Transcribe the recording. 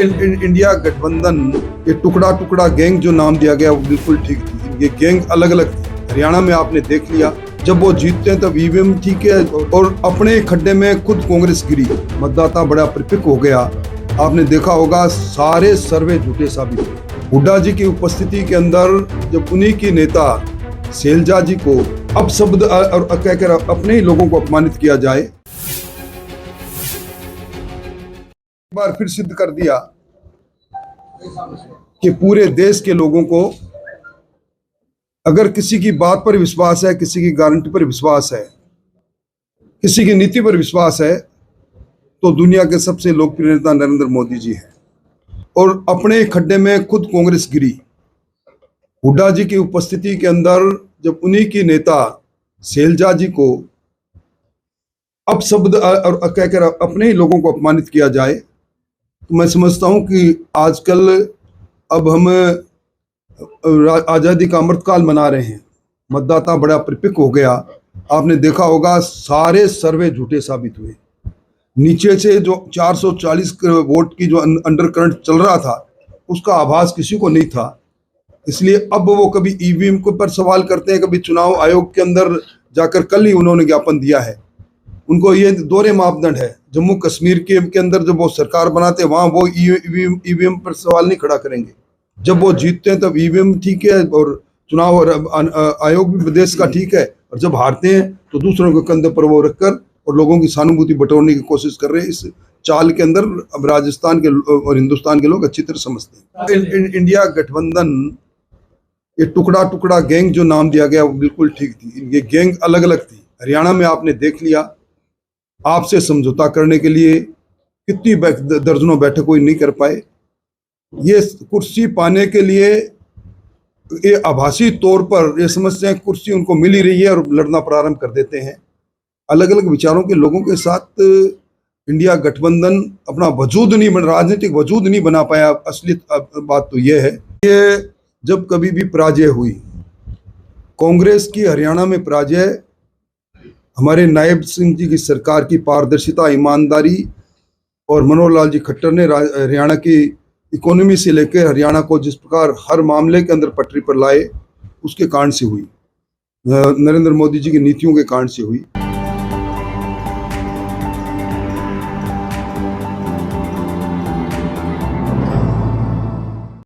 India गठबंधन ये टुकड़ा टुकड़ा गैंग जो नाम दिया गया वो बिल्कुल ठीक थी। ये गैंग अलग अलग थी। हरियाणा में आपने देख लिया, जब वो जीतते हैं तब ईवीएम ठीक है और अपने खड्डे में खुद कांग्रेस गिरी, मतदाता बड़ा परिपक्व हो गया। आपने देखा होगा सारे सर्वे झूठे साबित हुए। हुड्डा जी की उपस्थिति के अंदर जब उन्हीं की नेता शैलजा जी को अपशब्द और कहकर अपने ही लोगों को अपमानित किया जाए, एक बार फिर सिद्ध कर दिया कि पूरे देश के लोगों को अगर किसी की बात पर विश्वास है, किसी की गारंटी पर विश्वास है, किसी की नीति पर विश्वास है, तो दुनिया के सबसे लोकप्रिय नेता नरेंद्र मोदी जी हैं। और अपने खड्डे में खुद कांग्रेस गिरी। हुड्डा जी की उपस्थिति के अंदर जब उन्हीं की नेता शैलजा जी को अपशब्द और कहकर अपने ही लोगों को अपमानित किया जाए, तो मैं समझता हूं कि आजकल अब हम आज़ादी का अमृतकाल मना रहे हैं। मतदाता बड़ा परिपक्व हो गया। आपने देखा होगा सारे सर्वे झूठे साबित हुए। नीचे से जो 440 वोट की जो अंडर करंट चल रहा था, उसका आभास किसी को नहीं था। इसलिए अब वो कभी ईवीएम को पर सवाल करते हैं, कभी चुनाव आयोग के अंदर जाकर, कल ही उन्होंने ज्ञापन दिया है। उनको ये दोहरे मापदंड है। जम्मू कश्मीर के अंदर जब वो सरकार बनाते हैं, वहाँ वो ईवीएम पर सवाल नहीं खड़ा करेंगे। जब वो जीतते हैं तब ईवीएम ठीक है और चुनाव और आयोग भी देश का ठीक है, और जब हारते हैं तो दूसरों के कंधे पर वो रखकर और लोगों की सहानुभूति बटोरने की कोशिश कर रहे हैं। इस चाल के अंदर अब राजस्थान के और हिंदुस्तान के लोग अच्छी तरह समझते हैं। इंडिया गठबंधन ये टुकड़ा टुकड़ा गैंग जो नाम दिया गया वो बिल्कुल ठीक थी। ये गैंग अलग अलग थी। हरियाणा में आपने देख लिया, आपसे समझौता करने के लिए कितनी दर्जनों बैठक कोई नहीं कर पाए। ये कुर्सी पाने के लिए ये आभासी तौर पर ये समझते हैं कुर्सी उनको मिल ही रही है और लड़ना प्रारंभ कर देते हैं। अलग अलग विचारों के लोगों के साथ इंडिया गठबंधन अपना वजूद नहीं बन, राजनीतिक वजूद नहीं बना पाया। असली बात तो ये है कि जब कभी भी पराजय हुई, कांग्रेस की हरियाणा में पराजय हमारे नायब सिंह जी की सरकार की पारदर्शिता, ईमानदारी और मनोहर लाल जी खट्टर ने हरियाणा की इकोनॉमी से लेकर हरियाणा को जिस प्रकार हर मामले के अंदर पटरी पर लाए, उसके कारण से हुई। नरेंद्र मोदी जी की नीतियों के कारण से हुई।